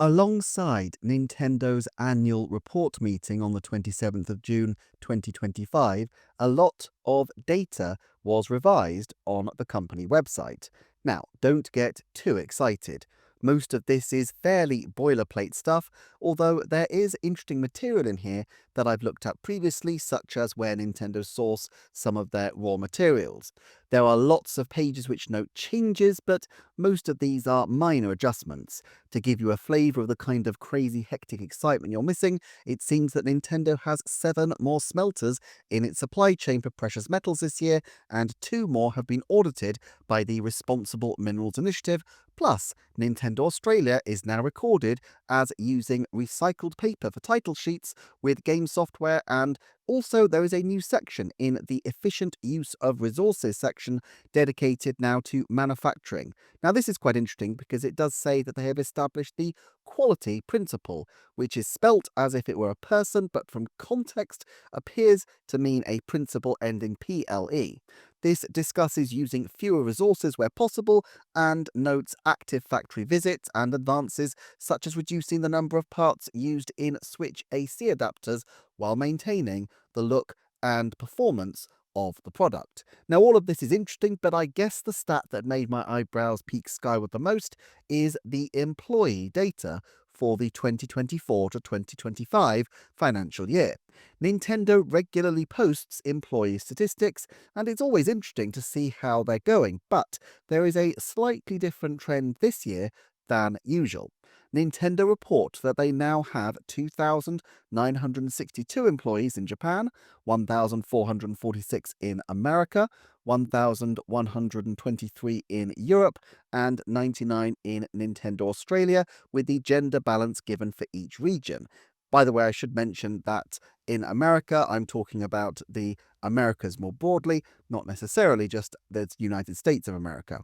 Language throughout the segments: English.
Alongside Nintendo's annual report meeting on the 27th of June 2025, a lot of data was revised on the company website. Now, don't get too excited. Most of this is fairly boilerplate stuff, although there is interesting material in here that I've looked at previously, such as where Nintendo source some of their raw materials. There are lots of pages which note changes, but most of these are minor adjustments. To give you a flavour of the kind of crazy hectic excitement you're missing, it seems that Nintendo has 7 more smelters in its supply chain for precious metals this year, and 2 more have been audited by the Responsible Minerals Initiative. Plus, Nintendo Australia is now recorded as using recycled paper for title sheets with game software, and also there is a new section in the efficient use of resources section dedicated now to manufacturing. Now, this is quite interesting because it does say that they have established the quality principle, which is spelt as if it were a person, but from context appears to mean a principle ending PLE. This discusses using fewer resources where possible and notes active factory visits and advances such as reducing the number of parts used in Switch AC adapters while maintaining the look and performance of the product. Now, all of this is interesting, but I guess the stat that made my eyebrows peak skyward the most is the employee data for the 2024 to 2025 financial year. Nintendo regularly posts employee statistics, and it's always interesting to see how they're going, but there is a slightly different trend this year than usual. Nintendo report that they now have 2,962 employees in Japan, 1,446 in America, 1,123 in Europe, and 99 in Nintendo Australia, with the gender balance given for each region. By the way, I should mention that in America, I'm talking about the Americas more broadly, not necessarily just the United States of America.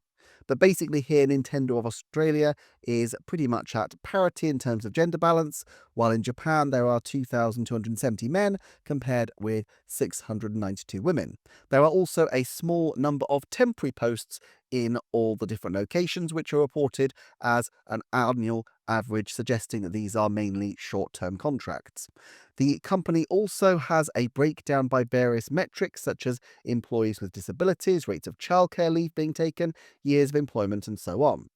But basically here, Nintendo of Australia is pretty much at parity in terms of gender balance, while in Japan there are 2,270 men compared with 692 women. There are also a small number of temporary posts in all the different locations, which are reported as an annual average, suggesting that these are mainly short-term contracts. The company also has a breakdown by various metrics such as employees with disabilities, rates of childcare leave being taken, years of employment, and so on.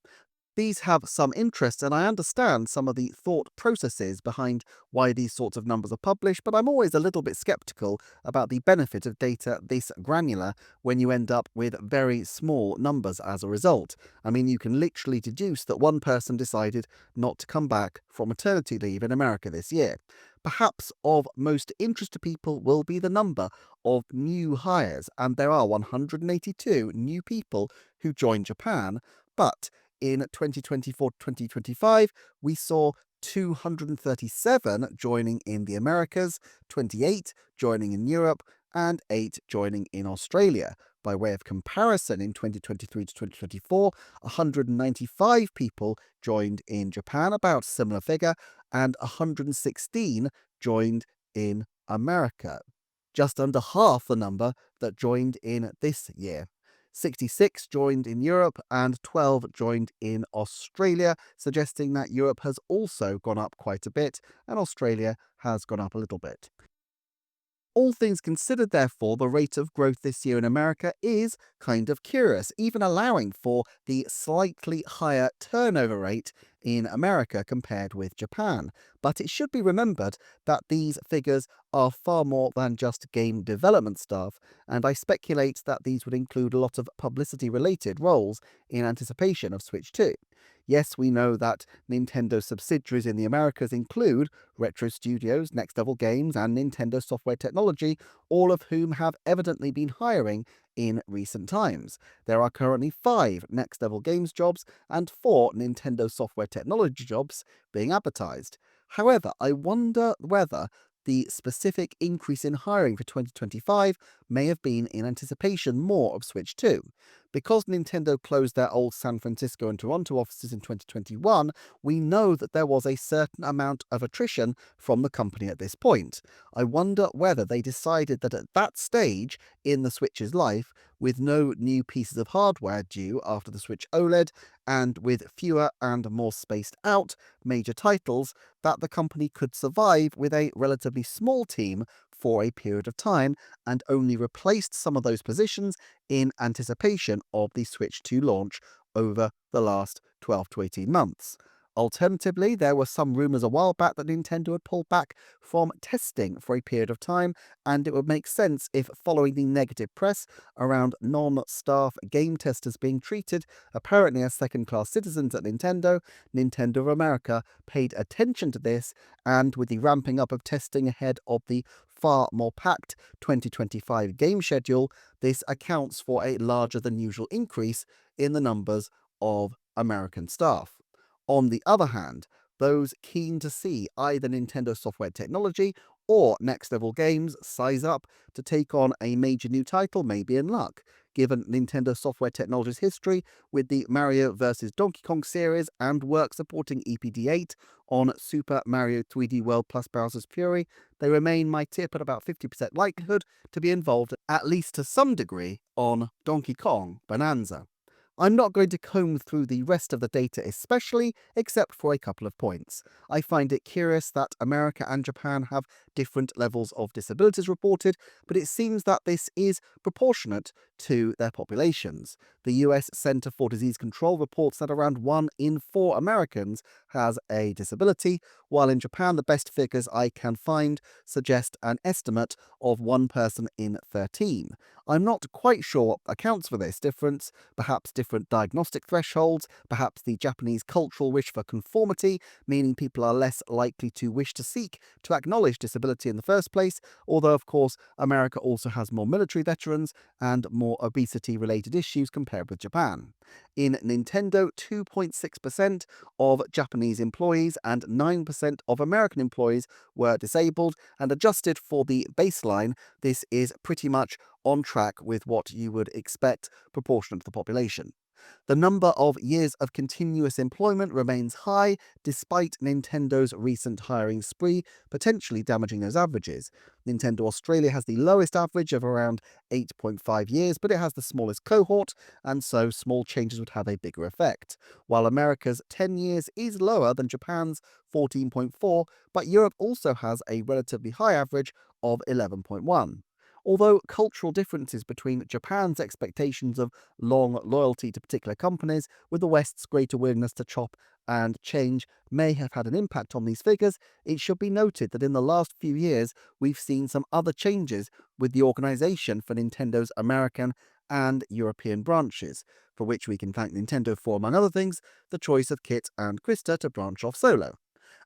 These have some interest, and I understand some of the thought processes behind why these sorts of numbers are published, but I'm always a little bit skeptical about the benefit of data this granular when you end up with very small numbers as a result. I mean, you can literally deduce that one person decided not to come back from maternity leave in America this year. Perhaps of most interest to people will be the number of new hires, and there are 182 new people who joined Japan, but in 2024-2025, we saw 237 joining in the Americas, 28 joining in Europe, and 8 joining in Australia. By way of comparison, in 2023 to 2024, 195 people joined in Japan, about a similar figure, and 116 joined in America. Just under half the number that joined in this year. 66 joined in Europe and 12 joined in Australia, suggesting that Europe has also gone up quite a bit and Australia has gone up a little bit. All things considered, therefore, the rate of growth this year in America is kind of curious, even allowing for the slightly higher turnover rate in America compared with Japan. But it should be remembered that these figures are far more than just game development staff, and I speculate that these would include a lot of publicity-related roles in anticipation of Switch 2. Yes, we know that Nintendo subsidiaries in the Americas include Retro Studios, Next Level Games, and Nintendo Software Technology, all of whom have evidently been hiring in recent times. There are currently 5 Next Level Games jobs and 4 Nintendo Software Technology jobs being advertised. However, I wonder whether the specific increase in hiring for 2025 may have been in anticipation more of Switch 2. Because Nintendo closed their old San Francisco and Toronto offices in 2021, we know that there was a certain amount of attrition from the company at this point. I wonder whether they decided that at that stage in the Switch's life, with no new pieces of hardware due after the Switch OLED, and with fewer and more spaced out major titles, that the company could survive with a relatively small team for a period of time, and only replaced some of those positions in anticipation of the Switch 2 launch over the last 12 to 18 months. Alternatively, there were some rumours a while back that Nintendo had pulled back from testing for a period of time, and it would make sense if, following the negative press around non-staff game testers being treated apparently as second-class citizens at Nintendo, Nintendo of America paid attention to this, and with the ramping up of testing ahead of the far more packed 2025 game schedule, this accounts for a larger than usual increase in the numbers of American staff. On the other hand, those keen to see either Nintendo software technology or next level games size up to take on a major new title may be in luck, given Nintendo software technology's history with the Mario vs. Donkey Kong series and work supporting EPD8 on Super Mario 3D World plus Bowser's Fury. They remain my tip at about 50% likelihood to be involved at least to some degree on Donkey Kong Bonanza. I'm not going to comb through the rest of the data especially, except for a couple of points. I find it curious that America and Japan have different levels of disabilities reported, but it seems that this is proportionate to their populations. The US Centre for Disease Control reports that around 1 in 4 Americans has a disability, while in Japan the best figures I can find suggest an estimate of 1 person in 13. I'm not quite sure what accounts for this difference, perhaps different diagnostic thresholds, perhaps the Japanese cultural wish for conformity, meaning people are less likely to wish to seek to acknowledge disability in the first place, although of course America also has more military veterans and more obesity-related issues compared with Japan. In Nintendo, 2.6% of Japanese employees and 9% of American employees were disabled, and adjusted for the baseline, this is pretty much on track with what you would expect proportionate to the population. The number of years of continuous employment remains high, despite Nintendo's recent hiring spree potentially damaging those averages. Nintendo Australia has the lowest average of around 8.5 years, but it has the smallest cohort, and so small changes would have a bigger effect. While America's 10 years is lower than Japan's 14.4, but Europe also has a relatively high average of 11.1. Although cultural differences between Japan's expectations of long loyalty to particular companies with the West's greater willingness to chop and change may have had an impact on these figures, it should be noted that in the last few years we've seen some other changes with the organisation for Nintendo's American and European branches, for which we can thank Nintendo for, among other things, the choice of Kit and Krista to branch off solo.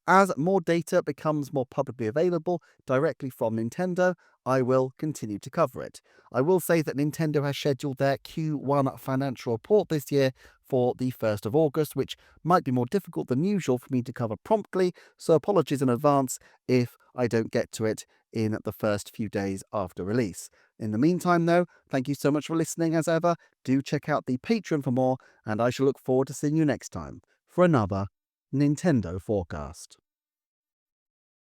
As more data becomes more publicly available directly from Nintendo, I will continue to cover it. I will say that Nintendo has scheduled their Q1 financial report this year for the 1st of August, which might be more difficult than usual for me to cover promptly, so apologies in advance if I don't get to it in the first few days after release. In the meantime, though, thank you so much for listening as ever. Do check out the Patreon for more, and I shall look forward to seeing you next time for another Nintendo Forecast.